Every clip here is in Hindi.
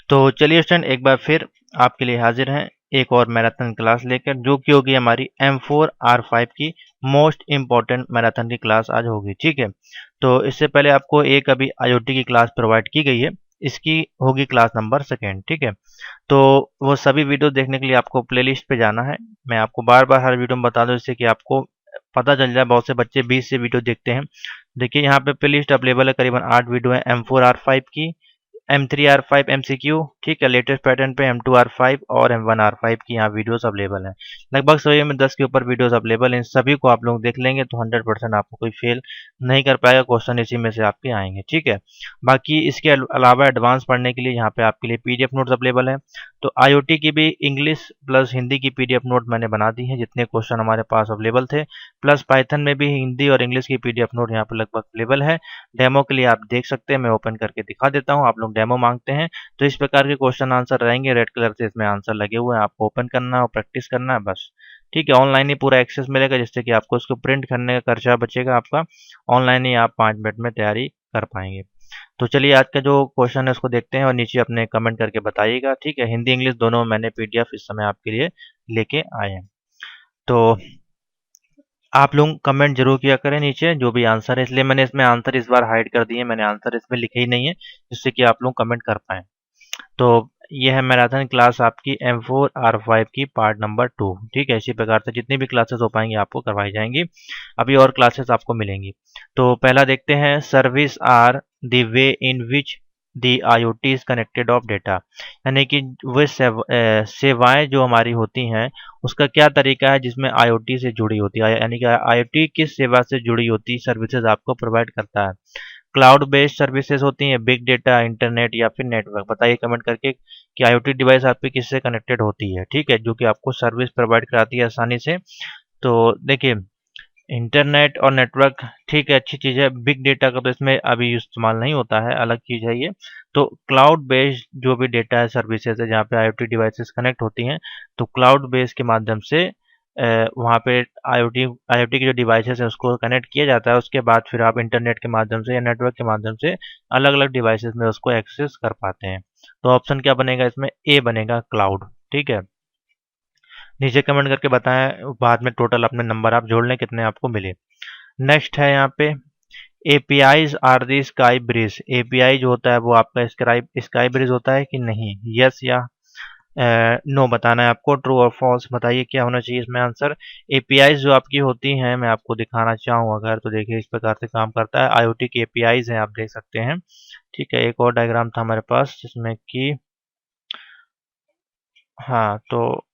तो चलिए स्टूडेंट, एक बार फिर आपके लिए हाजिर हैं एक और मैराथन क्लास लेकर, जो कि होगी हमारी M4R5 की मोस्ट इम्पॉर्टेंट मैराथन की क्लास आज होगी। ठीक है, तो इससे पहले आपको एक अभी आईओटी की क्लास प्रोवाइड की गई है, इसकी होगी क्लास नंबर सेकेंड। ठीक है, तो वो सभी वीडियो देखने के लिए आपको प्लेलिस्ट पे जाना है। मैं आपको बार बार हर वीडियो में बता दूं, जिससे कि आपको पता चल जाए। बहुत से बच्चे 20 से वीडियो देखते हैं। देखिए यहाँ पे प्लेलिस्ट अवेलेबल है, करीबन 8 वीडियो है M4R5 की, M3R5 MCQ, ठीक है, लेटेस्ट पैटर्न पे M2R5 और M1R5 की यहाँ वीडियोस अवेलेबल हैं। लगभग सभी में 10 के ऊपर वीडियोस अवेलेबल हैं। इन सभी को आप लोग देख लेंगे तो 100% आपको कोई फेल नहीं कर पाएगा, क्वेश्चन इसी में से आपके आएंगे। ठीक है, बाकी इसके अलावा एडवांस पढ़ने के लिए यहाँ पे आपके लिए पीडीएफ नोट्स अवेलेबल है। तो आईओटी की भी इंग्लिश प्लस हिंदी की पीडीएफ नोट मैंने बना दी है, जितने क्वेश्चन हमारे पास अवेलेबल थे, प्लस पाइथन में भी हिंदी और इंग्लिश की पीडीएफ नोट यहाँ पे लगभग अवेलेबल है। डेमो के लिए आप देख सकते हैं, मैं ओपन करके दिखा देता हूँ। आप लोग डेमो मांगते हैं तो इस प्रकार के क्वेश्चन आंसर रहेंगे, रेड कलर से इसमें आंसर लगे हुए हैं, आपको ओपन करना है और प्रैक्टिस करना है बस। ठीक है, ऑनलाइन ही पूरा एक्सेस मिलेगा, जिससे कि आपको इसको प्रिंट करने का खर्चा बचेगा आपका। ऑनलाइन ही आप 5 मिनट में तैयारी कर पाएंगे। तो चलिए आज का जो क्वेश्चन है उसको देखते हैं और नीचे अपने कमेंट करके बताइएगा। ठीक है, हिंदी इंग्लिश दोनों मैंने पीडीएफ इस समय आपके लिए लेके आए हैं। तो आप लोग कमेंट जरूर किया करें नीचे जो भी आंसर है, इसलिए मैंने इसमें आंसर इस बार हाइड कर दिए, मैंने आंसर इसमें लिखे ही नहीं है, जिससे कि आप लोग कमेंट कर पाएँ। तो ये है मैराथन क्लास आपकी M4R5 की पार्ट नंबर 2। ठीक है, इसी प्रकार से जितनी भी क्लासेस हो पाएंगी आपको करवाई जाएंगी। अभी और क्लासेस आपको मिलेंगी। तो पहला देखते हैं, service are the way in which the IoT is connected of data. यानी कि वे सेवाएं जो हमारी होती हैं, उसका क्या तरीका है जिसमें IoT से जुड़ी होती है, यानी कि IoT किस सेवा से जुड़ी होती सर्विसेज आपको प्रोवाइड करता है। क्लाउड बेस्ड सर्विसेज होती हैं, बिग डेटा, इंटरनेट या फिर नेटवर्क। बताइए कमेंट करके कि आईओटी डिवाइस आपकी किससे कनेक्टेड होती है। ठीक है, जो कि आपको सर्विस प्रोवाइड कराती है आसानी से। तो देखिए, इंटरनेट और नेटवर्क ठीक है, अच्छी चीज़ है। बिग डेटा का तो इसमें अभी इस्तेमाल नहीं होता है, अलग चीज़ है ये। तो क्लाउड बेस्ड जो भी डेटा है, सर्विसेज है, जहाँ पे आईओटी डिवाइसेस कनेक्ट होती हैं, तो क्लाउड बेस्ड के माध्यम से वहाँ पे आईओटी आईओटी की जो डिवाइसेस है उसको कनेक्ट किया जाता है। उसके बाद फिर आप इंटरनेट के माध्यम से या नेटवर्क के माध्यम से अलग अलग डिवाइसेस में उसको एक्सेस कर पाते हैं। तो ऑप्शन क्या बनेगा इसमें? ए बनेगा, क्लाउड। ठीक है, नीचे कमेंट करके बताएं, बाद में टोटल अपने नंबर आप जोड़ लें कितने आपको मिले। नेक्स्ट है यहाँ पे, APIs are the sky bridge. API जो होता है वो आपका स्काई ब्रिज होता है कि नहीं? यस या नो बताना है आपको, ट्रू और फॉल्स बताइए क्या होना चाहिए इसमें आंसर। एपीआईज जो आपकी होती हैं, मैं आपको दिखाना चाहूँ अगर, तो देखिए इस प्रकार से काम करता है। आईओटी की एपीआईज हैं, आप देख सकते हैं। ठीक है, एक और डायग्राम था हमारे पास जिसमें कि, हाँ तो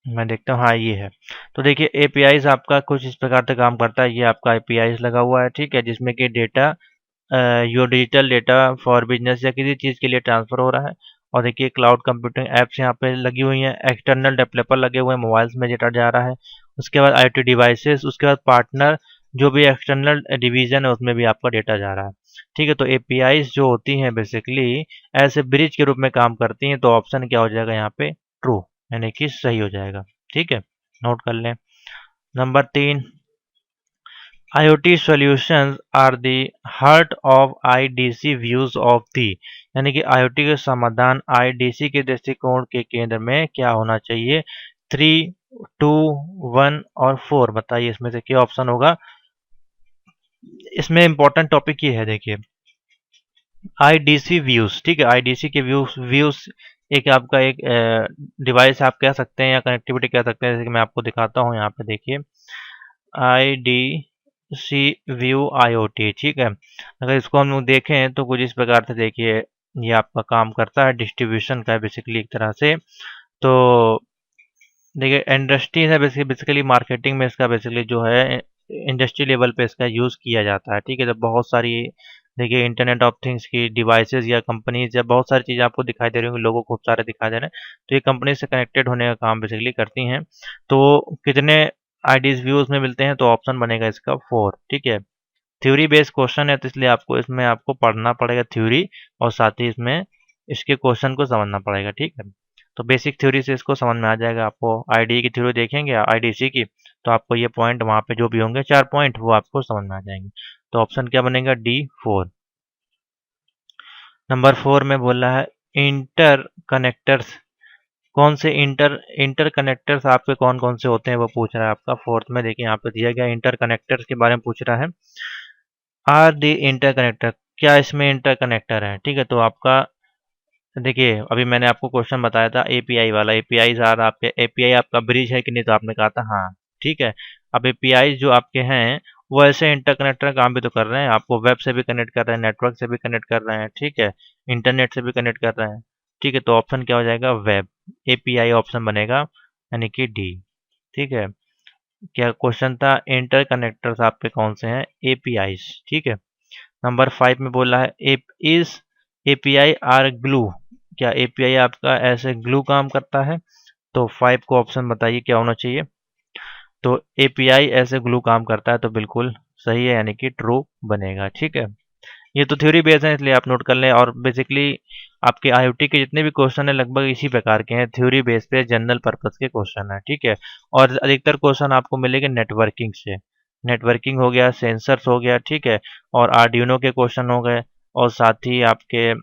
मैं देखता हूँ, हाँ ये है। तो देखिए एपीआईज आपका कुछ इस प्रकार से काम करता है। ये आपका एपीआईज लगा हुआ है, ठीक है, जिसमें कि data, your digital data for business या किसी चीज़ के लिए ट्रांसफर हो रहा है। और देखिए क्लाउड कंप्यूटिंग एप्स यहाँ पे लगी हुई हैं, एक्सटर्नल डेवलपर लगे हुए हैं, मोबाइल्स में डेटा जा रहा है। उसके बाद आईओटी डिवाइसेस, उसके बाद पार्टनर जो भी एक्सटर्नल डिवीजन है उसमें भी आपका डेटा जा रहा है। ठीक है, तो एपीआईज जो होती हैं बेसिकली ऐसे ब्रिज के रूप में काम करती हैं। तो ऑप्शन क्या हो जाएगा यहाँ पे? ट्रू, यानी कि सही हो जाएगा। ठीक है, नोट कर लें। Number 3, IoT solutions are the heart of IDC views of the, यानी कि IoT के समाधान IDC के दृष्टिकोण के केंद्र में क्या होना चाहिए? 3, 2, 1 और 4 बताइए इसमें से क्या ऑप्शन होगा। इसमें इंपॉर्टेंट टॉपिक ये है, देखिए IDC व्यूज। ठीक है, IDC के व्यूज व्यूज एक आपका एक डिवाइस आप कह सकते हैं या कनेक्टिविटी कह सकते हैं, जैसे कि मैं आपको दिखाता हूँ यहाँ पे। देखिए IDC व्यू IoT, ठीक है। अगर इसको हम लोग देखें तो कुछ इस प्रकार से देखिए ये आपका काम करता है, डिस्ट्रीब्यूशन का बेसिकली एक तरह से। तो देखिए इंडस्ट्री है, बेसिकली मार्केटिंग में इसका बेसिकली जो है इंडस्ट्री लेवल पे इसका यूज़ किया जाता है। ठीक है, तो बहुत सारी देखिए इंटरनेट ऑफ थिंग्स की डिवाइसेस या कंपनीज या बहुत सारी चीज़ें आपको दिखाई दे रही होंगी, लोगो खूब सारे दिखाई दे रहे हैं। तो ये कंपनी से कनेक्टेड होने का काम बेसिकली करती हैं। तो कितने आईडीज व्यूज में मिलते हैं? तो ऑप्शन बनेगा इसका 4। ठीक है, थ्योरी बेस्ड क्वेश्चन है तो इसलिए आपको इसमें आपको पढ़ना पड़ेगा थ्योरी, और साथ ही इसमें इसके क्वेश्चन को समझना पड़ेगा। ठीक है, तो बेसिक थ्योरी से इसको समझ में आ जाएगा। आपको आईडी की थ्योरी देखेंगे आईडीसी की, तो आपको ये पॉइंट वहाँ पे जो भी होंगे 4 पॉइंट वो आपको समझ में आ जाएंगे। तो ऑप्शन क्या बनेगा? D4। नंबर 4 में बोला है इंटर कनेक्टर्स। कौन से इंटर कनेक्टर्स आपके कौन कौन से होते हैं वो पूछ रहा है आपका। फोर्थ में देखिए यहाँ पे दिया गया इंटर कनेक्टर्स के बारे में पूछ रहा है। आर दी इंटर कनेक्टर, क्या इसमें इंटर कनेक्टर है? ठीक है, तो आपका देखिए अभी मैंने आपको क्वेश्चन बताया था एपीआई वाला। एपीआई आर आपके एपीआई आपका ब्रिज है कि नहीं, तो आपने कहा था हाँ। ठीक है, अब एपीआई जो आपके हैं वो ऐसे इंटरकनेक्टर काम भी तो कर रहे हैं, आपको वेब से भी कनेक्ट कर रहे हैं, नेटवर्क से भी कनेक्ट कर रहे हैं, ठीक है, इंटरनेट से भी कनेक्ट कर रहे हैं। ठीक है, तो ऑप्शन क्या हो जाएगा? वेब। एपीआई ऑप्शन बनेगा, यानी कि डी। ठीक है, क्या क्वेश्चन था? इंटरकनेक्टर्स आपके कौन से हैं? एपीआईज। ठीक है, नंबर 5 में बोला है इज एपीआई आर ग्लू। क्या एपीआई आपका ऐसे ग्लू काम करता है? तो 5 को ऑप्शन बताइए क्या होना चाहिए। तो एपीआई ऐसे ग्लू काम करता है, तो बिल्कुल सही है, यानी कि ट्रू बनेगा। ठीक है, ये तो थ्योरी बेस्ड है इसलिए आप नोट कर लें। और बेसिकली आपके आईओटी के जितने भी क्वेश्चन है लगभग इसी प्रकार के हैं, थ्योरी बेस पे जनरल पर्पस के क्वेश्चन है। ठीक है, और अधिकतर क्वेश्चन आपको मिलेंगे नेटवर्किंग से। नेटवर्किंग हो गया, सेंसर्स हो गया, ठीक है, और आर्डिनो के क्वेश्चन हो गए, और साथ ही आपके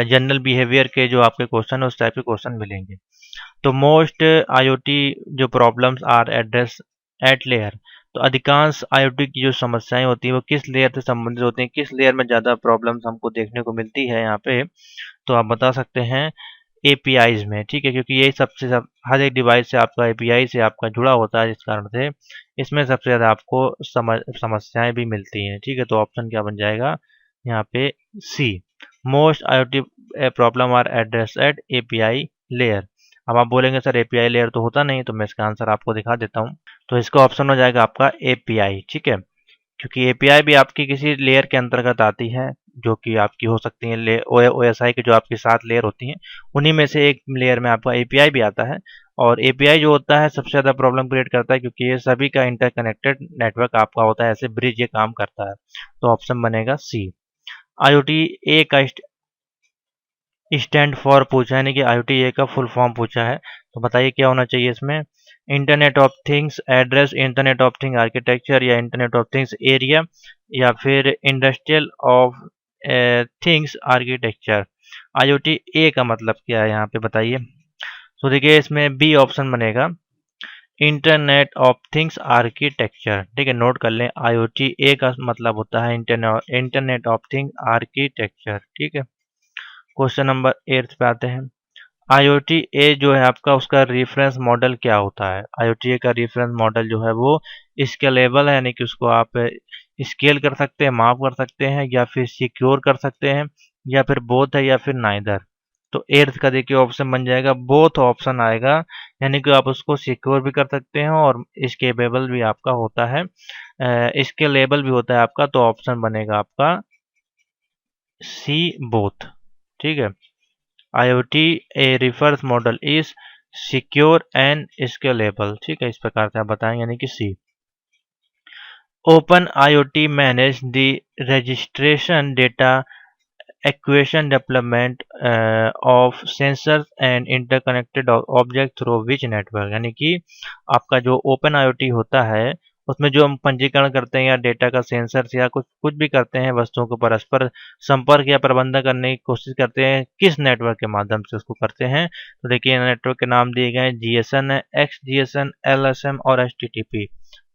जनरल बिहेवियर के जो आपके क्वेश्चन है उस टाइप के क्वेश्चन मिलेंगे। तो मोस्ट आईओटी जो problems are address at layer, तो अधिकांश आईओटी की जो समस्याएं होती हैं वो किस लेयर से संबंधित होती हैं, किस लेयर में ज़्यादा प्रॉब्लम्स हमको देखने को मिलती है यहाँ पे, तो आप बता सकते हैं एपीआईज में। ठीक है, क्योंकि यही हर एक डिवाइस से आपका एपीआई से आपका जुड़ा होता है, जिस कारण से इसमें सबसे ज़्यादा आपको समस्याएं भी मिलती हैं। ठीक है, तो ऑप्शन क्या बन जाएगा यहाँ पे? C. Most IoT problem are address at API layer. अब आप बोलेंगे सर एपीआई लेयर तो होता नहीं, तो मैं इसका आंसर आपको दिखा देता हूँ। तो इसका ऑप्शन हो जाएगा आपका एपीआई। ठीक है, क्योंकि एपीआई भी आपकी किसी लेयर के अंतर्गत आती है, जो कि आपकी हो सकती है ओएसआई की जो आपकी 7 लेयर होती हैं, उन्हीं में से एक लेयर में आपका एपीआई भी आता है। और एपीआई जो होता है सबसे ज़्यादा प्रॉब्लम क्रिएट करता है, क्योंकि ये सभी का इंटरकनेक्टेड नेटवर्क आपका होता है, ऐसे ब्रिज ये काम करता है। तो ऑप्शन बनेगा सी। आईओटी ए का स्टैंड फॉर पूछा है, यानी कि आईओटी ए का फुल फॉर्म पूछा है, तो बताइए क्या होना चाहिए इसमें? Internet of things address, internet of thing architecture, या इंटरनेट ऑफ थिंग्स एरिया, या फिर industrial of things architecture. IoT A का मतलब क्या है यहाँ पे बताइए। तो देखिए इसमें बी ऑप्शन बनेगा, इंटरनेट ऑफ थिंग्स आर्किटेक्चर। ठीक है, नोट कर लें, आईओटी ए का मतलब होता है इंटरनेट ऑफ थिंग आर्किटेक्चर। ठीक है, क्वेश्चन नंबर 8 पे आते हैं। आईओटी ए जो है आपका, उसका रेफरेंस मॉडल क्या होता है? आईओटी ए का रेफरेंस मॉडल जो है वो स्केलेबल है, यानी कि उसको आप स्केल कर सकते हैं, माप कर सकते हैं, या फिर सिक्योर कर सकते हैं, या फिर बोथ है, या फिर नाइदर। तो एर्थ का देखिए ऑप्शन बन जाएगा, बोथ ऑप्शन आएगा, यानी कि आप उसको सिक्योर भी कर सकते हैं और स्केलेबल भी आपका होता है, स्केलेबल भी होता है आपका। तो ऑप्शन बनेगा आपका सी, बोथ। ठीक है, IoT a reference model is secure and scalable। ठीक है, इस प्रकार से आप बताएंगे, यानी कि C. Open IoT manage the registration data acquisition development of sensor and interconnected object through which network, यानी कि आपका जो ओपन IoT होता है उसमें जो हम पंजीकरण करते हैं या डेटा का सेंसर या कुछ कुछ भी करते हैं, वस्तुओं को परस्पर संपर्क या प्रबंधन करने की कोशिश करते हैं, किस नेटवर्क के माध्यम से उसको करते हैं। तो देखिए नेटवर्क के नाम दिए गए हैं, जीएसएन है, एक्स जीएसएन, एलएसएम और एचटीटीपी।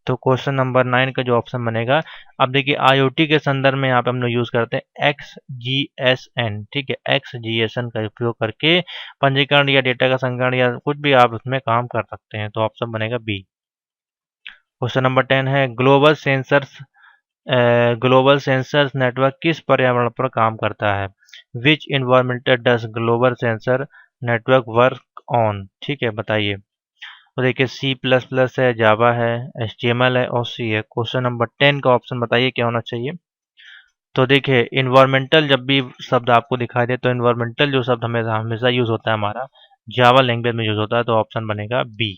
तो क्वेश्चन नंबर 9 का जो ऑप्शन बनेगा, अब देखिए आईओटी के संदर्भ में यहाँ पे हम लोग यूज करते हैं XGSN। ठीक है, XGSN का उपयोग करके पंजीकरण या डेटा का संग्रहण या कुछ भी आप उसमें काम कर सकते हैं। तो ऑप्शन बनेगा बी। क्वेश्चन नंबर 10 है, ग्लोबल सेंसर्स नेटवर्क किस पर्यावरण पर काम करता है? Which environmental does global sensor network work on? ठीक है, बताइए। तो देखिए C++ है, जावा है, HTML है और सी है। क्वेश्चन नंबर 10 का ऑप्शन बताइए क्या होना चाहिए। तो देखिए इन्वायरमेंटल जब भी शब्द आपको दिखाई दे, तो इन्वायरमेंटल जो शब्द हमेशा हमेशा यूज होता है हमारा जावा लैंग्वेज में यूज होता है, तो ऑप्शन बनेगा बी।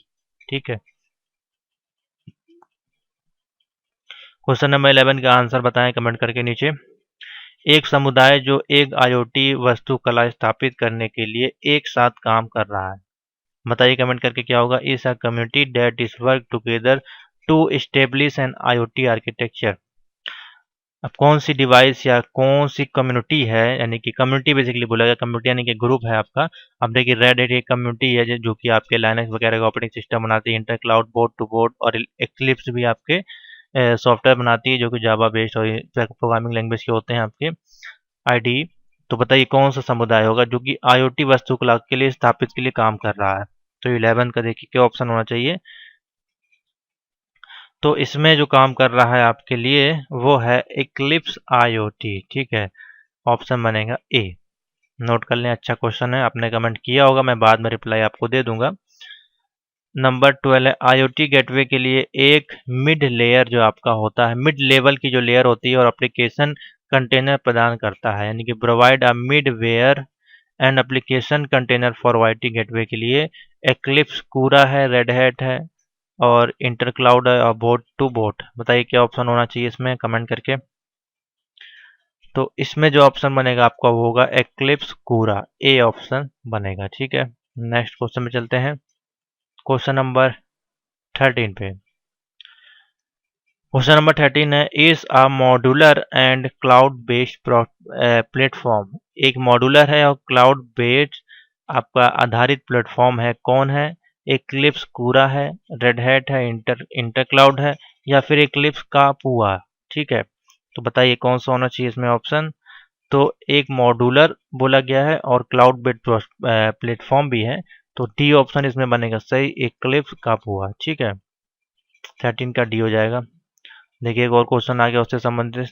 ठीक है, क्वेश्चन नंबर 11 का आंसर बताएं कमेंट करके नीचे। एक समुदाय जो एक आईओटी वस्तुकला स्थापित करने के लिए एक साथ काम कर रहा है, बताइए कमेंट करके क्या होगा। Is a community that is work together to establish an IoT architecture. अब कौन सी डिवाइस या कौन सी कम्युनिटी है, यानी कि कम्युनिटी बेसिकली बोला गया, कम्युनिटी यानी कि ग्रुप है आपका। अब देखिए रेड हैट एक कम्युनिटी है जो कि आपके लाइनक्स वगैरह का ऑपरेटिंग सिस्टम बनाती है, inter cloud board to board, और एक्लिप्स भी आपके सॉफ्टवेयर बनाती है जो कि जावा बेस्ड और प्रोग्रामिंग लैंग्वेज के होते हैं आपके आईडी। तो बताइए कौन सा समुदाय होगा जो कि आईओटी वास्तुकला के लिए स्थापित के लिए काम कर रहा है। तो 11 का देखिए क्या ऑप्शन होना चाहिए। तो इसमें जो काम कर रहा है आपके लिए वो है इक्लिप्स आईओटी, ठीक है। ऑप्शन बनेगा ए। नोट कर लें, अच्छा क्वेश्चन है, आपने कमेंट किया होगा, मैं बाद में रिप्लाई आपको दे दूंगा। नंबर 12 है आईओटी गेटवे के लिए एक मिड लेयर जो आपका होता है, मिड लेवल की जो लेयर होती है और एप्लीकेशन कंटेनर प्रदान करता है, यानी कि provide a middleware and application container for IoT gateway के लिए एक्लिप्स कूरा है, रेड हैट है और इंटर क्लाउड है और बोट टू बोट। बताइए क्या ऑप्शन होना चाहिए इसमें कमेंट करके। तो इसमें जो ऑप्शन बनेगा आपका वो होगा एक्लिप्स कूरा, ए ऑप्शन बनेगा, ठीक है। नेक्स्ट क्वेश्चन में चलते हैं, क्वेश्चन नंबर 13 पे। क्वेश्चन नंबर 13 है is a modular and cloud based platform. एक मॉड्यूलर है और क्लाउड बेस्ड आपका आधारित प्लेटफॉर्म है, कौन है? एक्लिप्स कूरा है, रेड हैट है, इंटर क्लाउड है या फिर एक्लिप्स का पुआ, ठीक है। तो बताइए कौन सा होना चाहिए इसमें ऑप्शन। तो एक मॉड्यूलर बोला गया है और क्लाउड बेस्ड प्लेटफॉर्म भी है, तो डी ऑप्शन इसमें बनेगा सही, एक्लिप्स का पुआ, ठीक है। 13 का डी हो जाएगा। देखिए एक और क्वेश्चन आ गया उससे संबंधित।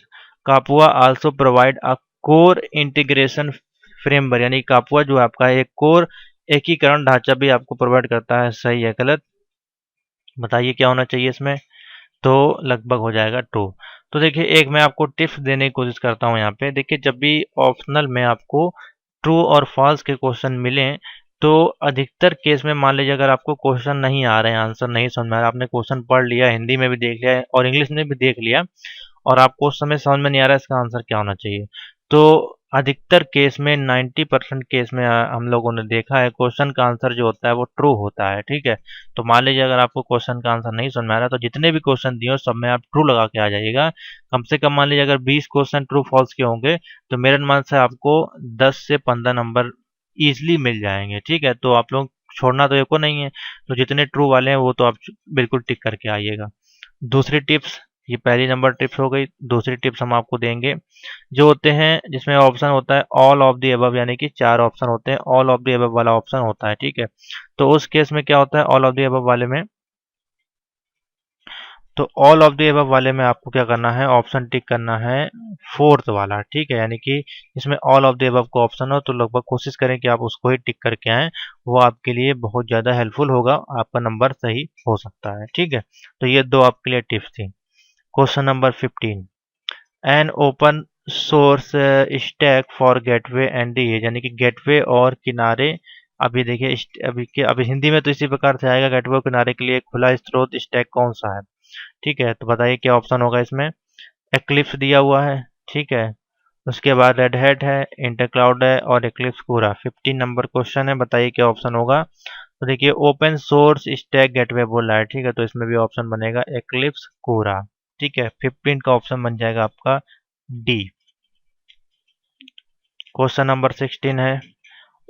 Kapua also provide a core integration framework, यानी कापुआ जो आपका एक कोर एकीकरण ढांचा भी आपको प्रोवाइड करता है, सही है गलत? बताइए क्या होना चाहिए इसमें। तो लगभग हो जाएगा ट्रू। तो देखिए एक मैं आपको टिप्स देने की कोशिश करता हूँ यहाँ पे। देखिए जब भी ऑप्शनल में आपको ट्रू और फॉल्स के क्वेश्चन मिलें तो अधिकतर केस में मान लीजिए अगर आपको क्वेश्चन नहीं आ रहे हैं, आंसर नहीं समझ में आ रहा, आपने क्वेश्चन पढ़ लिया, हिंदी में भी देख लिया और इंग्लिश में भी देख लिया और आपको उस समय समझ में नहीं आ रहा है इसका आंसर क्या होना चाहिए, तो अधिकतर केस में 90% केस में हम लोगों ने देखा है क्वेश्चन का आंसर जो होता है वो ट्रू होता है, ठीक है। तो मान लीजिए अगर आपको क्वेश्चन का आंसर नहीं समझ में आ रहा है तो जितने भी क्वेश्चन दिए हो सब में आप ट्रू लगा के आ जाइएगा। कम से कम मान लीजिए अगर 20 क्वेश्चन ट्रू फॉल्स के होंगे तो मेरे अनुमान से आपको 10 से 15 नंबर इजिली मिल जाएंगे, ठीक है। तो आप लोग छोड़ना तो एको नहीं है, तो जितने ट्रू वाले हैं वो तो आप बिल्कुल टिक करके आइएगा। दूसरी टिप्स, ये पहली नंबर टिप्स हो गई। दूसरी टिप्स हम आपको देंगे जो होते हैं जिसमें ऑप्शन होता है ऑल ऑफ द अबव, यानी कि 4 ऑप्शन होते हैं, ऑल ऑफ द अबव वाला ऑप्शन होता है, ठीक है। तो उस केस में क्या होता है ऑल ऑफ द अबव वाले में, तो ऑल ऑफ द अबव वाले में आपको क्या करना है, ऑप्शन टिक करना है फोर्थ वाला, ठीक है। यानी कि इसमें ऑल ऑफ द अबव का ऑप्शन हो तो लगभग कोशिश करें कि आप उसको ही टिक करके आएँ, वो आपके लिए बहुत ज़्यादा हेल्पफुल होगा, आपका नंबर सही हो सकता है, ठीक है। तो ये 2 आपके लिए टिप्स थी। Question number 15, an open source stack for gateway and the, यानी कि गेटवे और किनारे। अभी देखिए अभी हिंदी में तो इसी प्रकार से आएगा, गेटवे और किनारे के लिए खुला स्रोत स्टैक कौन सा है, ठीक है। तो बताइए क्या ऑप्शन होगा इसमें। एक्लिप्स दिया हुआ है, ठीक है। उसके बाद रेड हैट है, इंटर क्लाउड है और एक्लिप्स पूरा। 15 नंबर क्वेश्चन है, बताइए क्या ऑप्शन होगा। तो देखिए ओपन सोर्स स्टैक गेटवे बोल रहा है, ठीक है, तो इसमें भी ऑप्शन बनेगा एक्लिप्स कोरा, ठीक है। 15 का ऑप्शन बन जाएगा आपका डी। क्वेश्चन नंबर 16 है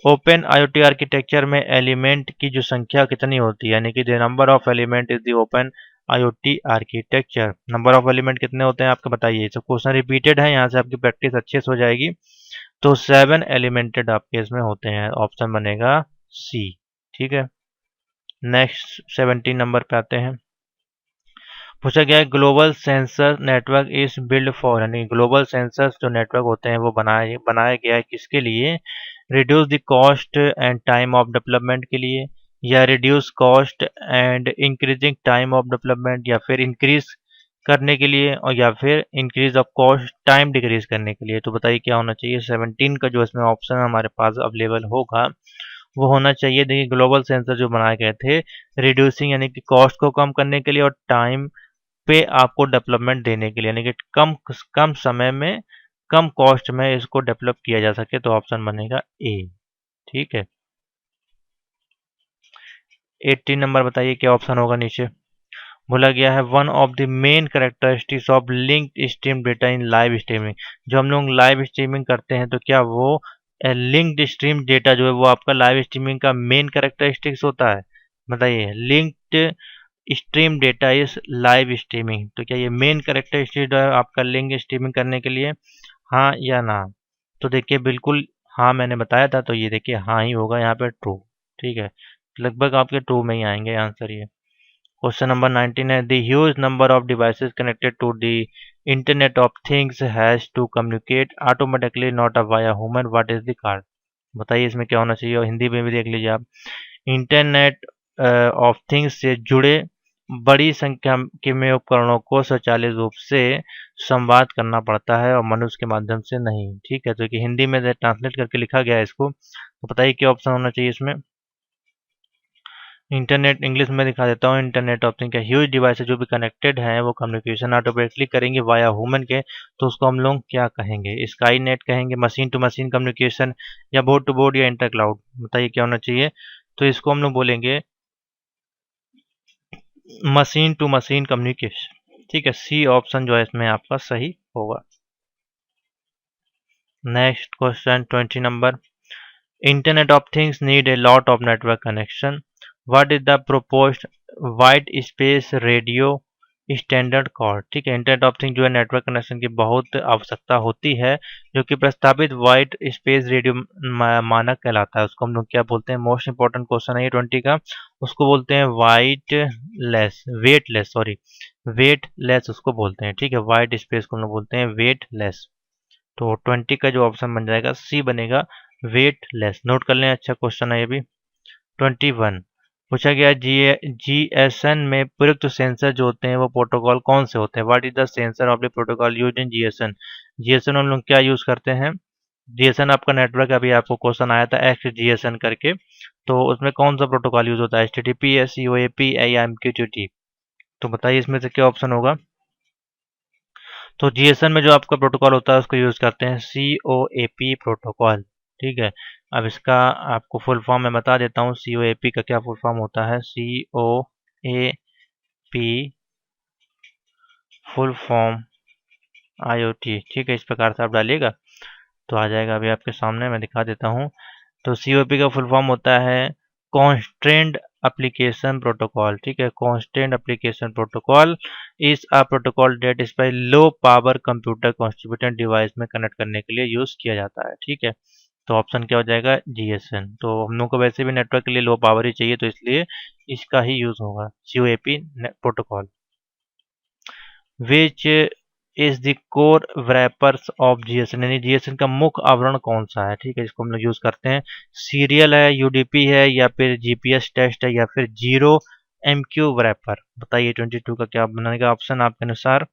ओपन आईओटी आर्किटेक्चर में एलिमेंट की जो संख्या कितनी होती है, यानी कि the number of element is the open IoT architecture. Number of element कितने होते हैं आपके बताइए। सब क्वेश्चन रिपीटेड है, यहाँ से आपकी प्रैक्टिस अच्छे से हो जाएगी। तो 7 एलिमेंटेड आपके इसमें होते हैं, ऑप्शन बनेगा सी, ठीक है। नेक्स्ट 17 नंबर पे आते हैं। पूछा गया है global sensor network is build for, यानी ग्लोबल सेंसर्स जो नेटवर्क होते हैं वो बनाया गया है किसके लिए। Reduce the cost and time of development के लिए, या reduce cost and increasing time of development, या फिर इंक्रीज करने के लिए, और या फिर increase of cost time decrease करने के लिए। तो बताइए क्या होना चाहिए। 17 का जो इसमें ऑप्शन हमारे पास अवेलेबल होगा वो होना चाहिए। देखिए ग्लोबल सेंसर जो बनाए गए थे रिड्यूसिंग यानी कि कॉस्ट को कम करने के लिए और टाइम पे आपको डेवलपमेंट देने के लिए, यानी कि कम कम समय में कम कॉस्ट में इसको डेवलप किया जा सके, तो ऑप्शन बनेगा ए, ठीक है। 18 नंबर बताइए क्या ऑप्शन होगा नीचे। बोला गया है one of the main characteristics of linked stream data in live streaming. जो हम लोग लाइव स्ट्रीमिंग करते हैं तो क्या वो लिंक्ड स्ट्रीम डेटा जो है वो आपका लाइव स्ट्रीमिंग का मेन कैरेक्टरिस्टिक्स होता है? बताइए, linked stream data is live streaming, तो क्या ये मेन कैरेक्टरिस्टिक है आपका लिंक स्ट्रीमिंग करने के लिए, हाँ या ना? तो देखिए बिल्कुल हाँ मैंने बताया था, तो ये देखिए हाँ ही होगा यहाँ पे, ट्रू। ठीक है, लगभग आपके ट्रू में ही आएंगे आंसर ये। क्वेश्चन नंबर 19 है the huge number of devices connected to the internet of things has to communicate automatically not a via human, what is the card? बताइए इसमें क्या होना चाहिए, और हिंदी में भी देख लीजिए आप। इंटरनेट ऑफ थिंग्स से जुड़े बड़ी संख्या के में उपकरणों को स्वचालित रूप से संवाद करना पड़ता है और मनुष्य के माध्यम से नहीं। ठीक है, तो कि हिंदी में ट्रांसलेट करके लिखा गया है इसको, तो बताइए क्या ऑप्शन होना चाहिए इसमें। इंटरनेट इंग्लिश में दिखा देता हूँ। इंटरनेट ऑफ थिंग का ह्यूज डिवाइस जो भी कनेक्टेड हैं वो कम्युनिकेशन ऑटोमेटिकली करेंगे वाया ह्यूमन के, तो उसको हम लोग क्या कहेंगे? स्काई नेट कहेंगे, मशीन टू मशीन कम्युनिकेशन, या बोर्ड टू बोर्ड, या इंटर क्लाउड? बताइए क्या होना चाहिए। तो इसको हम लोग बोलेंगे मशीन टू मशीन कम्युनिकेशन। ठीक है, सी ऑप्शन जो है इसमें आपका सही होगा। Next question 20 number, Internet of Things need a lot of network connection. What is the proposed wide space radio standard cord? ठीक है, इंटरनेट ऑफ थिंग जो है नेटवर्क कनेक्शन की बहुत आवश्यकता होती है, जो कि प्रस्तावित वाइड स्पेस रेडियो मानक कहलाता है। उसको हम लोग क्या बोलते हैं? मोस्ट इंपॉर्टेंट क्वेश्चन है ये 20 का। उसको बोलते हैं वेटलेस, सॉरी, वेटलेस उसको बोलते हैं। ठीक है, वाइड स्पेस को हम लोग बोलते हैं वेटलेस। तो 20 का जो ऑप्शन बन जाएगा सी बनेगा, वेटलेस। नोट कर लें, अच्छा क्वेश्चन है ये भी। 21 पूछा गया जीएसएन में प्रयुक्त सेंसर जो होते हैं वो प्रोटोकॉल कौन से होते हैं? What is the sensor of the protocol used in GSN? GSN हम लोग क्या यूज करते हैं? जीएसएन आपका नेटवर्क, अभी आपको क्वेश्चन आया था एक्स जीएसएन करके, तो उसमें कौन सा प्रोटोकॉल यूज होता है? एचटीटीपीएस, यूएपी या एमक्यूटीटी? तो बताइए इसमें से क्या ऑप्शन होगा। तो जीएसएन में जो आपका प्रोटोकॉल होता है उसको यूज करते हैं सीओएपी प्रोटोकॉल। ठीक है, अब इसका आपको फुल फॉर्म मैं बता देता हूँ। सीओएपी का क्या फुल फॉर्म होता है? COEP full form IoT. ठीक है, इस प्रकार से आप डालिएगा तो आ जाएगा। अभी आपके सामने मैं दिखा देता हूँ। तो सीओपी का फुल फॉर्म होता है कॉन्स्ट्रेंट एप्लीकेशन प्रोटोकॉल। ठीक है, constraint application protocol is a protocol that is पर low power computer constituent device में कनेक्ट करने के लिए यूज किया जाता है। ठीक है, तो ऑप्शन क्या हो जाएगा? जीएसएन। तो हम लोग को वैसे भी नेटवर्क के लिए लो पावर ही चाहिए, तो इसलिए इसका ही यूज होगा, COEP protocol. Which is the core wrappers of GSN, यानी जीएसएन का मुख्य आवरण कौन सा है? ठीक है, इसको हम लोग यूज करते हैं। सीरियल है, यूडीपी है, या फिर जीपीएस टेस्ट है, या फिर जीरो एमक्यू wrapper? बताइए 22 का क्या बनेगा ऑप्शन आपके अनुसार।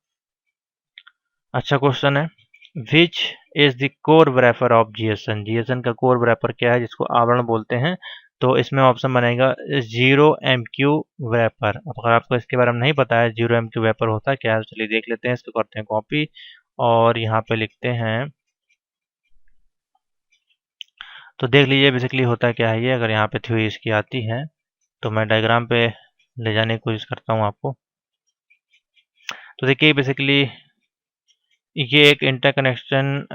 अच्छा क्वेश्चन है, which is the core wrapper of GSN? GSN का कोर wrapper क्या है जिसको आवरण बोलते हैं? तो इसमें ऑप्शन बनेगा जीरो एमक्यू wrapper। अगर आपको इसके बारे में नहीं पता है जीरो एमक्यू wrapper होता क्या है, चलिए देख लेते हैं। इसको करते हैं कॉपी और यहाँ पे लिखते हैं, तो देख लीजिए बेसिकली होता क्या है ये। अगर यहाँ पे थ्योरी इसकी आती है तो मैं डायग्राम पे ले जाने की कोशिश करता हूँ आपको। तो देखिए बेसिकली ये एक इंटरकनेक्शन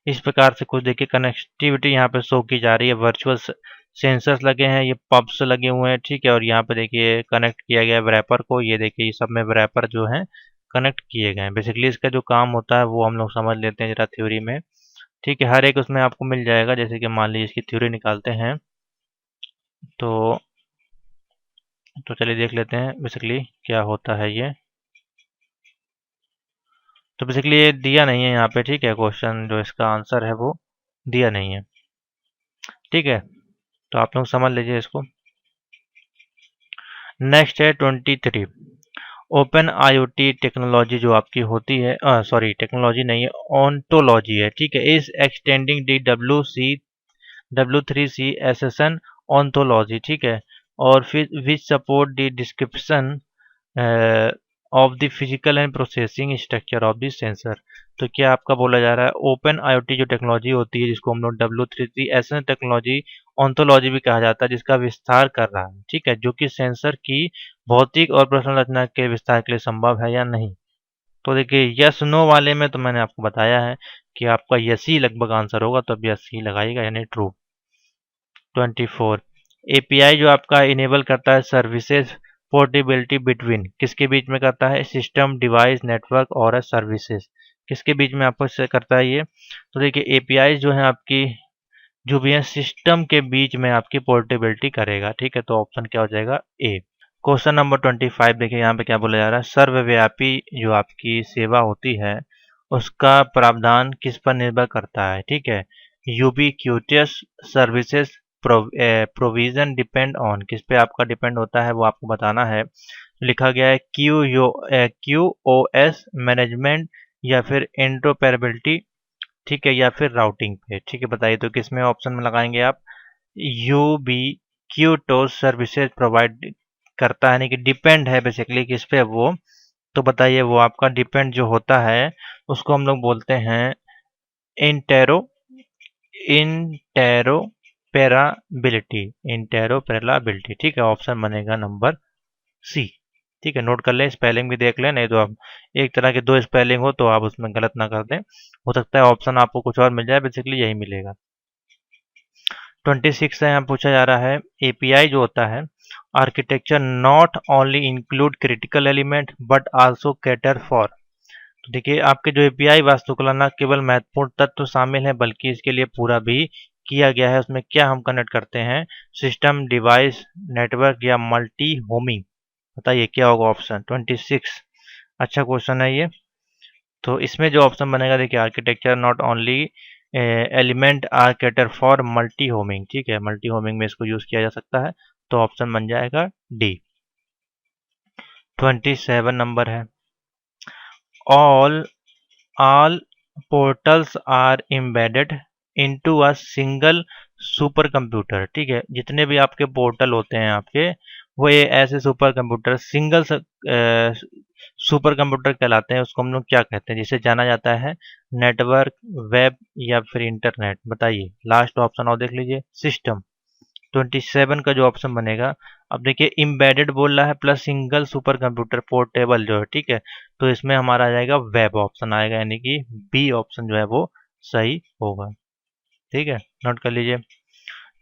इस प्रकार से कुछ देखिए कनेक्टिविटी यहाँ पे शो की जा रही है। वर्चुअल सेंसर्स लगे हैं, ये पब्स लगे हुए हैं। ठीक है, और यहाँ पे देखिए कनेक्ट किया गया है रैपर को। ये देखिए ये सब में रैपर जो है कनेक्ट किए गए हैं। बेसिकली इसका जो काम होता है वो हम लोग समझ लेते हैं जरा थ्योरी में। ठीक है, हर एक उसमें आपको मिल जाएगा। जैसे कि मान लीजिए इसकी थ्योरी निकालते हैं, तो चलिए देख लेते हैं बेसिकली क्या होता है ये। तो बेसिकली ये दिया नहीं है यहाँ पे। ठीक है, क्वेश्चन जो इसका आंसर है वो दिया नहीं है। ठीक है, तो आप लोग समझ लीजिए इसको। नेक्स्ट है 23, ओपन आईओटी टेक्नोलॉजी जो आपकी होती है, सॉरी टेक्नोलॉजी नहीं है, ऑन्टोलॉजी है। ठीक है, is extending the W3C SSN ontology. ठीक है, और फिर which support the description of the physical and processing structure of the sensor. तो क्या आपका बोला जा रहा है, ओपन आईओटी जो टेक्नोलॉजी होती है जिसको हम लोग W3C ऐसे टेक्नोलॉजी ऑन्टोलॉजी भी कहा जाता है, जिसका विस्तार कर रहा है, ठीक है, जो कि सेंसर की भौतिक और प्रसंरचना के विस्तार के लिए संभव है या नहीं। तो देखिए यस नो वाले में तो मैंने आपको बताया है कि आपका यस ही लगभग आंसर होगा, तो अब यस ही लगाइएगा यानी ट्रू। 24 एपीआई जो आपका इनेबल करता है सर्विसेज पोर्टेबिलिटी बिटवीन, किसके बीच में करता है, सिस्टम डिवाइस नेटवर्क और सर्विसेज, किसके बीच में आपको करता है ये। तो देखिए एपीआई जो है आपकी जो भी है सिस्टम के बीच में आपकी पोर्टेबिलिटी करेगा, ठीक है, तो ऑप्शन क्या हो जाएगा ए। क्वेश्चन नंबर 25 देखिए यहाँ पे क्या बोला जा रहा है, सर्वव्यापी जो आपकी सेवा होती है उसका प्रावधान किस पर निर्भर करता है, ठीक है, यूबीक्यूटियस सर्विसेज प्रोविजन डिपेंड ऑन, किस पे आपका डिपेंड होता है वो आपको बताना है। लिखा गया है क्यू ओ एस मैनेजमेंट या फिर इंटरऑपरेबिलिटी, ठीक है, या फिर राउटिंग पे, ठीक है, बताइए तो किस में ऑप्शन में लगाएंगे आप। Ubiquitous services provide करता है, यानी कि डिपेंड है बेसिकली किस पे वो, तो बताइए वो आपका डिपेंड जो होता है उसको हम लोग बोलते हैं इंटेरो इंटेरोपेराबिलिटी इंटेरोपेराबिलिटी, ठीक है, ऑप्शन बनेगा नंबर सी। ठीक है, नोट कर लें, स्पेलिंग भी देख लें, नहीं तो आप एक तरह के दो स्पेलिंग हो तो आप उसमें गलत ना कर दें, हो सकता है ऑप्शन आपको कुछ और मिल जाए, बेसिकली यही मिलेगा। 26 से यहाँ पूछा जा रहा है एपीआई जो होता है architecture not only include critical element but also cater for. तो देखिए आपके जो एपीआई वास्तुकला न केवल महत्वपूर्ण तत्व शामिल है बल्कि इसके लिए पूरा भी किया गया है। उसमें क्या हम कनेक्ट करते हैं, सिस्टम डिवाइस नेटवर्क या मल्टी होमिंग, बताइए क्या होगा ऑप्शन 26। अच्छा क्वेश्चन है ये। तो इसमें जो ऑप्शन बनेगा देखिए architecture not only element are cater for multi homing, ठीक है, मल्टी होमिंग में इसको यूज किया जा सकता है, तो ऑप्शन बन जाएगा डी। 27 नंबर है, all all portals are embedded into a single super computer, ठीक है, जितने भी आपके पोर्टल होते हैं आपके वो ये ऐसे super computer single super computer कहलाते हैं। उसको हम लोग क्या कहते हैं, जिसे जाना जाता है नेटवर्क, वेब या फिर इंटरनेट, बताइए लास्ट ऑप्शन और देख लीजिए सिस्टम। 27 का जो ऑप्शन बनेगा, अब देखिए इम्बेडेड बोल रहा है plus single super computer portable जो है, ठीक है, तो इसमें हमारा आ जाएगा वेब ऑप्शन आएगा, यानी कि बी ऑप्शन जो है वो सही होगा, ठीक है, नोट कर लीजिए।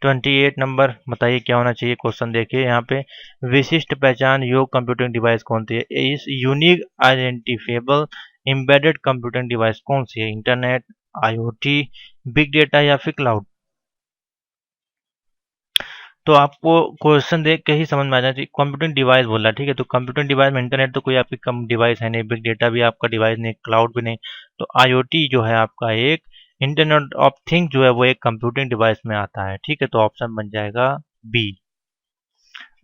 28 नंबर, बताइए क्या होना चाहिए क्वेश्चन, देखिए यहाँ पे विशिष्ट पहचान योग कंप्यूटिंग डिवाइस कौन सी है, इस unique identifiable embedded computing device कौन सी है, इंटरनेट, आईओटी, बिग डेटा या फिर क्लाउड। तो आपको क्वेश्चन देख के ही समझ में आ जाना चाहिए, कंप्यूटिंग डिवाइस बोल रहा है, ठीक है, तो कंप्यूटिंग डिवाइस में इंटरनेट तो कोई आपकी कम डिवाइस है नहीं, बिग डेटा भी आपका डिवाइस नहीं, क्लाउड भी नहीं, तो आईओटी जो है आपका एक इंटरनेट ऑफ थिंग जो है वो एक कंप्यूटिंग डिवाइस में आता है, ठीक है, तो ऑप्शन बन जाएगा B.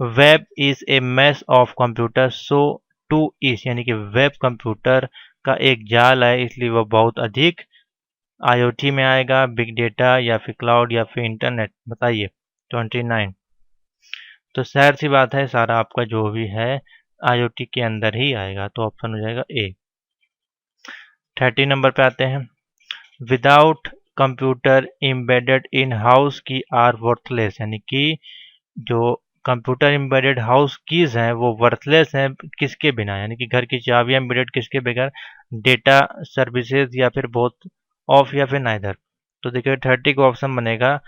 Web is a mash of computer so to is, यानी कि वेब कंप्यूटर का एक जाल है इसलिए वह बहुत अधिक आईओटी में आएगा, बिग डेटा या फिर क्लाउड या फिर इंटरनेट, बताइए 29। तो जाहिर सी बात है सारा आपका जो भी है आईओटी के अंदर ही आएगा, तो ऑप्शन हो जाएगा ए। 30 नंबर पे आते हैं, without computer embedded in house की आर वर्थलेस, यानी कि जो कंप्यूटर एम्बेडेड हाउस कीज हैं वो वर्थलेस हैं किसके बिना, यानी कि घर की चाबियां एम्बेडेड किसके बगैर, डेटा सर्विसेज या फिर बोथ ऑफ या फिर नाइदर। तो देखिए 30 का ऑप्शन बनेगा,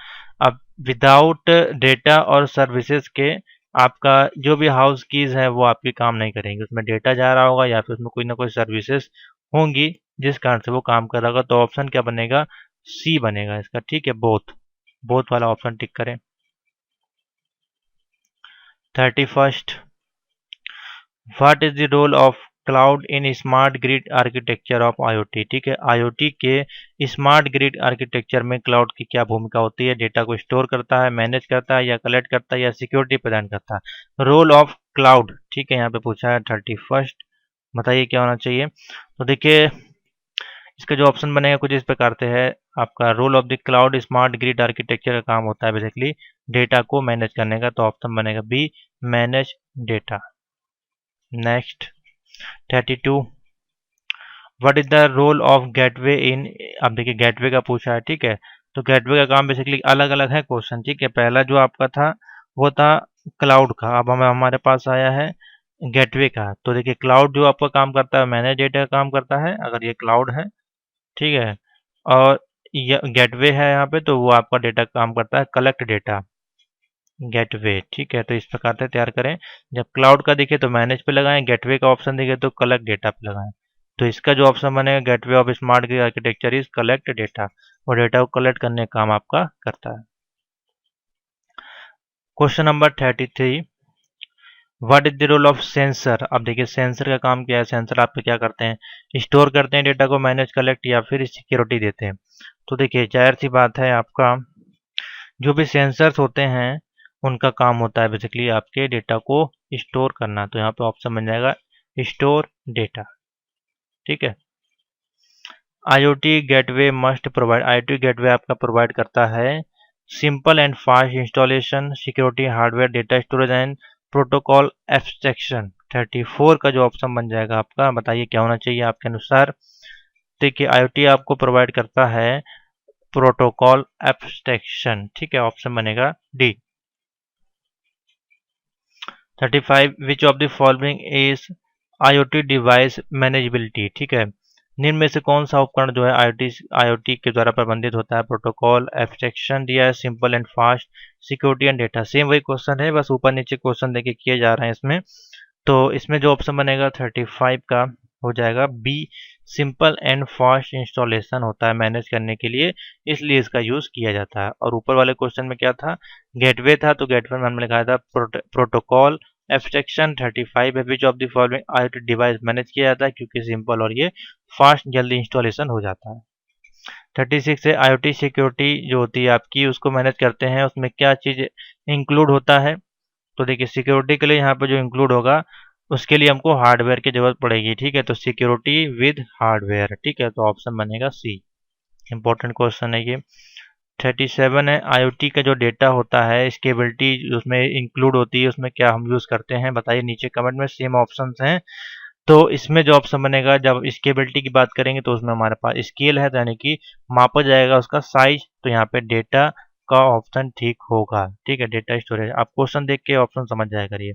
अब विदाउट डेटा और सर्विसेज के आपका जो भी हाउस कीज है वो आपकी काम नहीं करेंगे, उसमें डेटा जा रहा होगा या फिर उसमें कोई ना कोई सर्विसेज होंगी जिस कारण से वो काम कर रहा होगा, तो ऑप्शन क्या बनेगा, सी बनेगा इसका, ठीक है, बोथ बोथ वाला ऑप्शन टिक करें। 31st, what is the role of cloud in smart grid architecture of IoT, ठीक है, आईओटी के स्मार्ट ग्रिड आर्किटेक्चर में क्लाउड की क्या भूमिका होती है, डेटा को स्टोर करता है, मैनेज करता है या कलेक्ट करता है या सिक्योरिटी प्रदान करता है, रोल ऑफ क्लाउड, ठीक है, यहाँ पे पूछा है 31st, बताइए क्या होना चाहिए। तो देखिए इसका जो ऑप्शन बनेगा कुछ इस प्रकार से है, आपका role of the cloud smart grid architecture का काम होता है बेसिकली डेटा को मैनेज करने का, तो ऑप्शन बनेगा B manage data. Next 32, what is the role of gateway in, अब देखिए गेटवे का पूछा है, ठीक है। तो गेटवे का काम बेसिकली अलग अलग है क्वेश्चन, ठीक है। पहला जो आपका था वो था क्लाउड का, अब हमारे पास आया है गेटवे का। तो देखिए क्लाउड जो आपका काम करता है मैनेज डेटा का काम करता है, अगर ये क्लाउड है, ठीक है। और ये गेटवे है यहाँ पे, तो वो आपका डेटा काम करता है कलेक्ट डेटा, गेटवे, ठीक है। तो इस प्रकार से तैयार करें। जब क्लाउड का दिखे तो मैनेज पे लगाएं, गेटवे का ऑप्शन दिखे तो कलेक्ट डेटा पे लगाएं। तो इसका जो ऑप्शन बनेगा gateway of smart grid architecture is collect data, और डेटा को कलेक्ट करने का काम आपका करता है। Question number 33, what is the role of sensor. अब देखिए सेंसर का काम क्या है, सेंसर आपके क्या करते हैं, स्टोर करते हैं डेटा को, मैनेज कलेक्ट या फिर सिक्योरिटी देते हैं। तो देखिए जाहिर सी बात है, आपका जो भी सेंसर्स होते हैं उनका काम होता है बेसिकली आपके डेटा को स्टोर करना। तो यहाँ पे ऑप्शन बन जाएगा स्टोर डेटा, ठीक है। IoT gateway must provide, IoT gateway आपका प्रोवाइड करता है simple and fast installation, security, hardware, data storage and protocol abstraction. 34 का जो ऑप्शन बन जाएगा आपका, बताइए क्या होना चाहिए आपके अनुसार। देखिए IoT आपको प्रोवाइड करता है प्रोटोकॉल एब्स्ट्रैक्शन, ठीक है। ऑप्शन बनेगा D. 35, which of the following is IoT device manageability, ठीक है। निम्न में से कौन सा उपकरण जो है IoT के द्वारा प्रबंधित होता है। प्रोटोकॉल एब्स्ट्रैक्शन दिया है, simple and fast, security and data. Same वही क्वेश्चन है, बस ऊपर नीचे क्वेश्चन देके किए जा रहे हैं इसमें। तो इसमें जो ऑप्शन बनेगा 35 का हो जाएगा B, simple and fast installation होता है मैनेज करने के लिए, इसलिए इसका यूज किया जाता है। और ऊपर वाले क्वेश्चन में क्या था, गेटवे था, तो गेटवे में हमने लिखा था प्रोटोकॉल एब्स्ट्रैक्शन। 35 है, which of the following IoT device manage किया जाता है, क्योंकि सिंपल और ये फास्ट जल्दी इंस्टॉलेशन हो जाता है। 36 है, IoT सिक्योरिटी जो होती है आपकी उसको मैनेज करते हैं, उसमें क्या चीज़ इंक्लूड होता है। तो देखिए सिक्योरिटी के लिए यहाँ पे जो इंक्लूड होगा उसके लिए हमको हार्डवेयर की जरूरत पड़ेगी, ठीक है। तो सिक्योरिटी विद हार्डवेयर, ठीक है। तो ऑप्शन बनेगा सी, इंपॉर्टेंट क्वेश्चन है ये। 37 है, IoT का जो डेटा होता है स्केबिलिटी उसमें इंक्लूड होती है, उसमें क्या हम यूज करते हैं, बताइए नीचे कमेंट में। सेम ऑप्शन हैं, तो इसमें जो ऑप्शन बनेगा, जब स्केबिलिटी की बात करेंगे तो उसमें हमारे पास स्केल है, यानी कि मापा जाएगा उसका साइज, तो यहाँ पे डेटा का ऑप्शन ठीक होगा, ठीक है। डेटा स्टोरेज, आप क्वेश्चन देख के ऑप्शन समझ जाया करिए।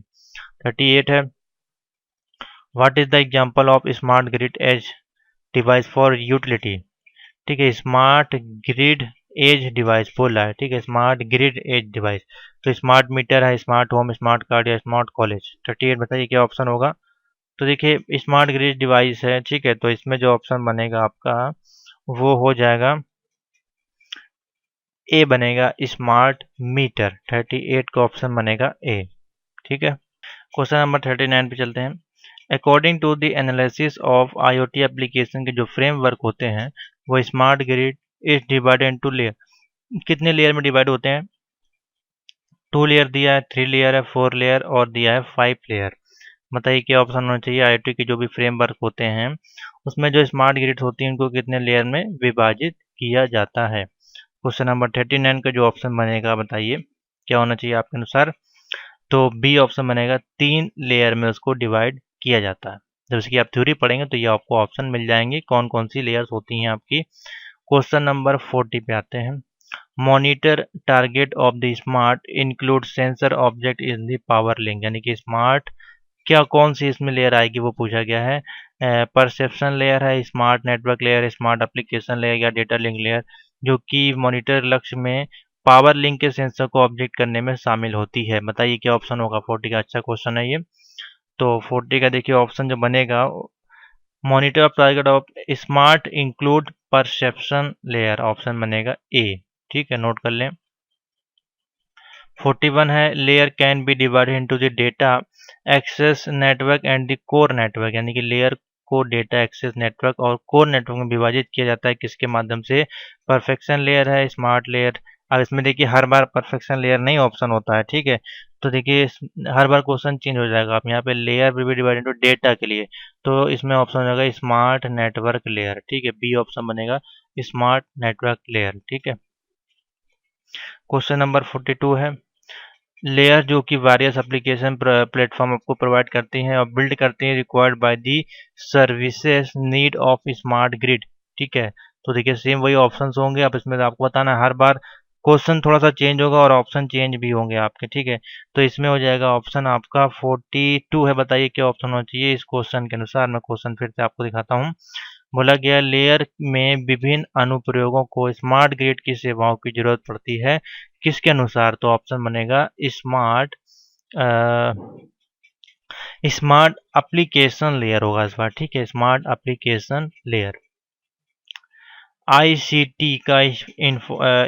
38 है, what is the example of smart grid edge device for utility, ठीक है। स्मार्ट ग्रिड एज डिवाइस बोला है, ठीक है, स्मार्ट ग्रिड एज डिवाइस। तो स्मार्ट मीटर है, स्मार्ट होम, स्मार्ट कार्ड या स्मार्ट कॉलेज। 38 बताइए क्या ऑप्शन होगा। तो देखिए स्मार्ट ग्रिड डिवाइस है, ठीक है। तो इसमें जो ऑप्शन बनेगा आपका वो हो जाएगा ए, बनेगा स्मार्ट मीटर। 38 का ऑप्शन बनेगा ए, ठीक है। क्वेश्चन नंबर 39 पे चलते हैं। According to the analysis of IoT application के जो फ्रेमवर्क होते हैं वो smart grid is divided into layer, कितने लेयर में डिवाइड होते हैं। 2 लेयर दिया है, 3 लेयर है, 4 लेयर और दिया है 5 लेयर। बताइए क्या ऑप्शन होना चाहिए। IoT के जो भी फ्रेमवर्क होते हैं उसमें जो स्मार्ट ग्रिड होती है उनको कितने लेयर में विभाजित किया जाता है। क्वेश्चन नंबर 39 का जो ऑप्शन बनेगा बताइए क्या होना चाहिए आपके अनुसार। तो बी ऑप्शन बनेगा, 3 लेयर में उसको डिवाइड किया जाता है। जब इसकी आप थ्योरी पढ़ेंगे तो ये आपको ऑप्शन मिल जाएंगे कौन कौन सी लेयर्स होती हैं आपकी। क्वेश्चन नंबर 40 पे आते हैं। Monitor target of the smart include sensor object in the power link, यानी कि स्मार्ट क्या कौन सी इसमें लेयर आएगी वो पूछा गया है। परसेप्शन लेयर है, smart network layer, smart application layer या डेटा लिंक लेयर, जो कि मॉनिटर लक्ष्य में पावर लिंक के सेंसर को ऑब्जेक्ट करने में शामिल होती है। बताइए क्या ऑप्शन होगा। 40 का अच्छा क्वेश्चन है ये। तो 40 का देखिए ऑप्शन जो बनेगा, monitor of target of smart include perception layer, option बनेगा ए, ठीक है, नोट कर लें। 41 है, layer can be divided into the data access network and the core network, यानी कि लेयर को डेटा एक्सेस नेटवर्क और कोर नेटवर्क में विभाजित किया जाता है किसके माध्यम से। परफेक्शन लेयर है, स्मार्ट लेयर। अब इसमें देखिए हर बार परफेक्शन लेयर नहीं ऑप्शन होता है, ठीक है। तो देखिए हर बार क्वेश्चन चेंज हो जाएगा। आप यहाँ पे layer will be divided into data के लिए, तो इसमें ऑप्शन हो जाएगा स्मार्ट नेटवर्क लेयर, ठीक है। बी ऑप्शन बनेगा स्मार्ट नेटवर्क लेयर, ठीक है। क्वेश्चन नंबर 42 है, लेयर जो कि वेरियस एप्लीकेशन प्लेटफॉर्म आपको प्रोवाइड करती हैं और बिल्ड करती हैं required by the services need of smart grid. ठीक है, तो देखिए सेम वही ऑप्शंस होंगे, अब इसमें आपको बताना है हर बार क्वेश्चन थोड़ा सा चेंज होगा और ऑप्शन चेंज भी होंगे आपके। ठीक है, तो इसमें हो जाएगा ऑप्शन आपका 42 है। बताइए क्या ऑप्शन होना चाहिए इस क्वेश्चन के अनुसार। मैं क्वेश्चन फिर से आपको दिखाता हूँ। बोला गया लेयर में विभिन्न अनुप्रयोगों को स्मार्ट ग्रिड की सेवाओं की जरूरत पड़ती है, किसके अनुसार? तो ऑप्शन बनेगा स्मार्ट स्मार्ट एप्लीकेशन लेयर होगा इस बार। ठीक है, स्मार्ट एप्लीकेशन लेयर। आईसीटी का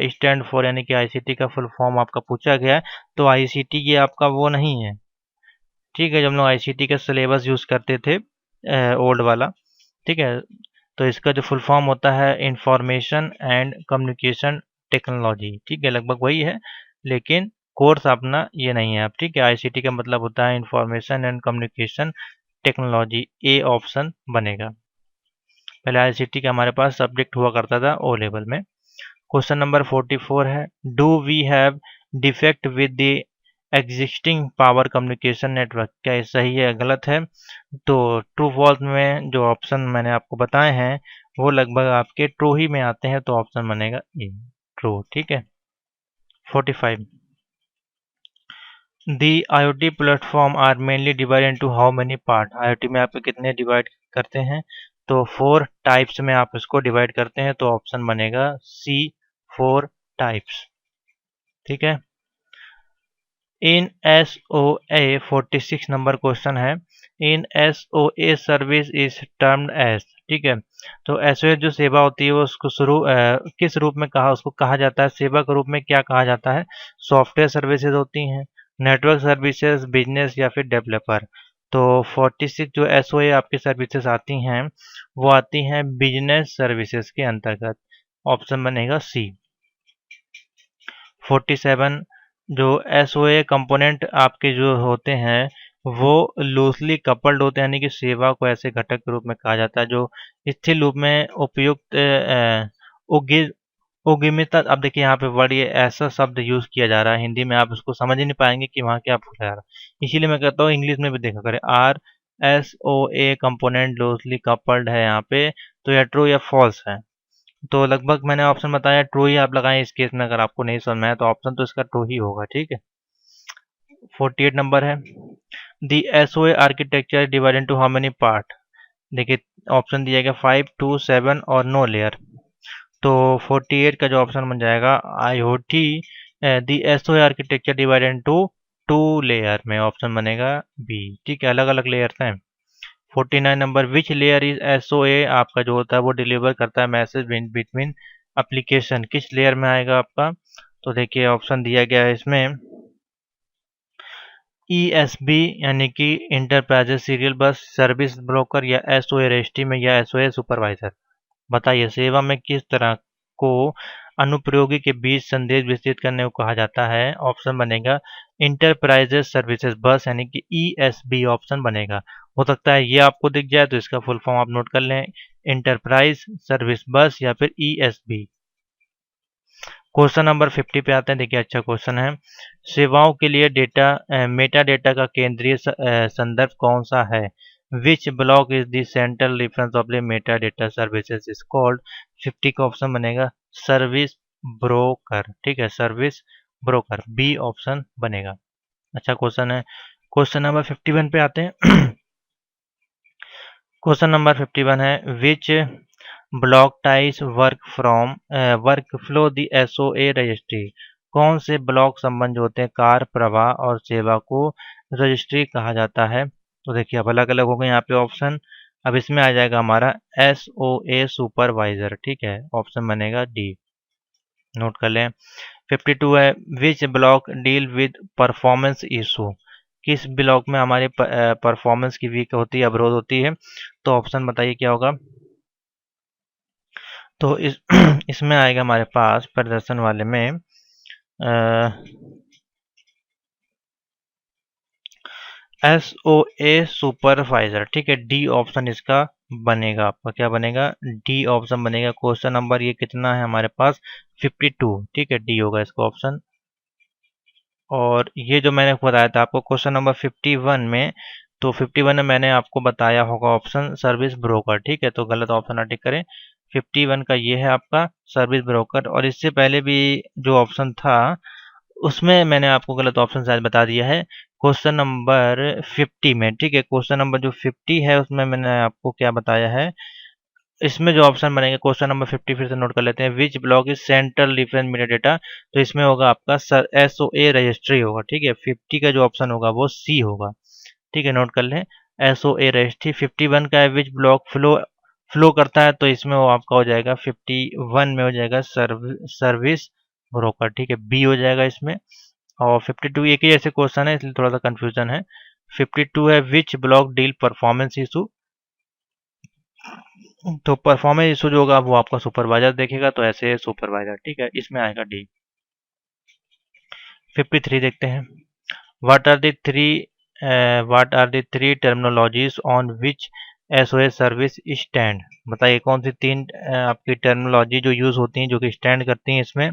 स्टैंड फॉर यानी कि आईसीटी का फुल फॉर्म आपका पूछा गया है, तो आईसीटी ये आपका वो नहीं है। ठीक है, जब हम लोग आईसीटी का सिलेबस यूज करते थे ओल्ड वाला। ठीक है, तो इसका जो फुल फॉर्म होता है इंफॉर्मेशन एंड कम्युनिकेशन टेक्नोलॉजी। ठीक है, लगभग वही है, लेकिन कोर्स अपना ये नहीं है अब। ठीक है, आईसीटी का मतलब होता है information and communication technology. A option बनेगा। पहले आईसीटी का हमारे पास सब्जेक्ट हुआ करता था ओ लेवल में। क्वेश्चन नंबर 44 है, do we have defect with the existing power communication network? क्या ये सही है गलत है? तो ट्रू फॉल्स में जो ऑप्शन मैंने आपको बताए हैं वो लगभग आपके ट्रू ही में आते हैं, तो ऑप्शन बनेगा ए, ट्रू। ठीक है, 45, the IoT platform are mainly divide into how many part? IoT में आप कितने डिवाइड करते हैं? तो 4 टाइप्स में आप इसको डिवाइड करते हैं, तो ऑप्शन बनेगा सी, 4 टाइप्स। ठीक है, इन SOA 46 नंबर क्वेश्चन है, in SOA service is termed as. ठीक है, तो SOA जो सेवा होती है वो उसको किस रूप में उसको कहा जाता है? सेवा के रूप में क्या कहा जाता है? सॉफ्टवेयर सर्विसेज होती हैं, नेटवर्क सर्विसेज, बिजनेस या फिर डेवलपर? तो 46 जो SOA आपकी सर्विसेज आती हैं वो आती हैं बिजनेस सर्विसेज के अंतर्गत। ऑप्शन बनेगा सी। 47, जो SOA कंपोनेंट आपके जो होते हैं वो लूजली कपल्ड होते हैं, यानी कि सेवा को ऐसे घटक के रूप में कहा जाता है जो स्थिर रूप में उपयुक्त उगिर उगिमिता। अब देखिए यहाँ पे वर्ड ये ऐसा शब्द यूज किया जा रहा है हिंदी में, आप इसको समझ ही नहीं पाएंगे कि वहाँ क्या पूछा जा रहा है। इसीलिए मैं कहता हूँ इंग्लिश में भी देखा करें। RSOA कंपोनेंट लूजली कपल्ड है यहाँ पे, तो या ट्रू या फॉल्स है? तो लगभग मैंने ऑप्शन बताया ट्रू ही आप लगाएं इस केस में। अगर आपको नहीं समझ में आया तो ऑप्शन तो इसका ट्रू ही होगा। ठीक है, 48 नंबर है, दी SOA architecture divide into how many part? देखिए ऑप्शन दिया गया 5, 2, 7 और नो लेयर। तो 48 का जो ऑप्शन बन जाएगा IoT दी SOA architecture divide into 2 layer में, ऑप्शन बनेगा बी। ठीक है, अलग अलग लेयर्स हैं। 49 number, which layer is SOA आपका जो होता है वो डिलीवर करता है मैसेज बिटवीन एप्लीकेशन? किस लेयर में आएगा आपका? तो देखिए ऑप्शन दिया गया है इसमें ESB यानी कि enterprises serial bus service broker, या SOA रेस्टी में, या SOA सुपरवाइजर? बताइए सेवा में किस तरह को अनुप्रयोगी के बीच संदेश विस्तृत करने को कहा जाता है? ऑप्शन बनेगा इंटरप्राइजेज सर्विसेज बस यानी कि ESB ऑप्शन बनेगा। हो सकता है ये आपको दिख जाए तो इसका फुल फॉर्म आप नोट कर लें, इंटरप्राइज सर्विस बस या फिर ESB। क्वेश्चन नंबर 50 पे आते हैं। देखिए अच्छा क्वेश्चन है, सेवाओं के लिए मेटा डेटा का केंद्रीय संदर्भ कौन सा है? Which block is the central reference of the meta data services is called? 50 का ऑप्शन बनेगा सर्विस ब्रोकर। ठीक है, सर्विस ब्रोकर, बी ऑप्शन बनेगा। अच्छा क्वेश्चन है, क्वेश्चन नंबर 51 पे आते हैं। क्वेश्चन नंबर 51 है, which block ties work flow the SOA registry? कौन से ब्लॉक संबंध जो होते हैं कार्य प्रवाह और सेवा को रजिस्ट्री कहा जाता है? तो देखिए अब अलग अलग हो गए यहाँ पे ऑप्शन। अब इसमें आ जाएगा हमारा SOA सुपरवाइजर। ठीक है, ऑप्शन बनेगा डी, नोट कर लें। 52 है, which block deal with performance issue? किस ब्लॉक में हमारी परफॉर्मेंस की वीक होती है, अवरोध होती है? तो ऑप्शन बताइए क्या होगा? तो इस इसमें आएगा हमारे पास प्रदर्शन वाले में SOA सुपरवाइजर। ठीक है, डी ऑप्शन इसका बनेगा। आपका क्या बनेगा? डी ऑप्शन बनेगा। क्वेश्चन नंबर ये कितना है हमारे पास? 52। ठीक है, डी होगा इसका ऑप्शन। और ये जो मैंने बताया था आपको क्वेश्चन नंबर 51 में, तो 51 में मैंने आपको बताया होगा ऑप्शन सर्विस ब्रोकर, ठीक है, तो गलत ऑप्शन ना टिक करें। 51 का ये है आपका सर्विस ब्रोकर। और इससे पहले भी जो ऑप्शन था उसमें मैंने आपको गलत ऑप्शन शायद बता दिया है क्वेश्चन नंबर 50 में, ठीक है। क्वेश्चन नंबर जो 50 है उसमें मैंने आपको क्या बताया है, इसमें जो ऑप्शन बनेंगे क्वेश्चन नंबर 50 फिर से नोट कर लेते हैं। Which block is central difference media data, तो इसमें होगा आपका SOA रजिस्ट्री होगा, ठीक है। 50 का जो ऑप्शन होगा वो सी होगा, ठीक है, नोट कर लें। SOA registry. 51 का है विच ब्लॉक फ्लो फ्लो करता है, तो इसमें वो आपका हो जाएगा 51 में हो जाएगा सर्विस ब्रोकर, ठीक है, बी हो जाएगा इसमें। और 52 एक ही जैसे क्वेश्चन है इसलिए थोड़ा सा कंफ्यूजन है। 52 है which block deal performance issue, तो परफॉर्मेंस इशू जो होगा वो आपका सुपरवाइजर देखेगा, तो ऐसे सुपरवाइजर, ठीक है, इसमें आएगा डी। 53 देखते हैं। What are the three what are the three terminologies on which SOS service stand, बताइए कौन सी तीन आपकी टर्मिनोलॉजी जो यूज होती हैं जो कि स्टैंड करती हैं इसमें।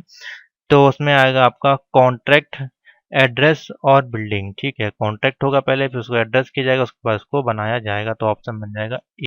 तो उसमें आएगा आपका कॉन्ट्रैक्ट, एड्रेस और बिल्डिंग, ठीक है। कॉन्ट्रैक्ट होगा पहले, फिर उसको एड्रेस किया जाएगा, उसके बाद उसको बनाया जाएगा, तो ऑप्शन बन जाएगा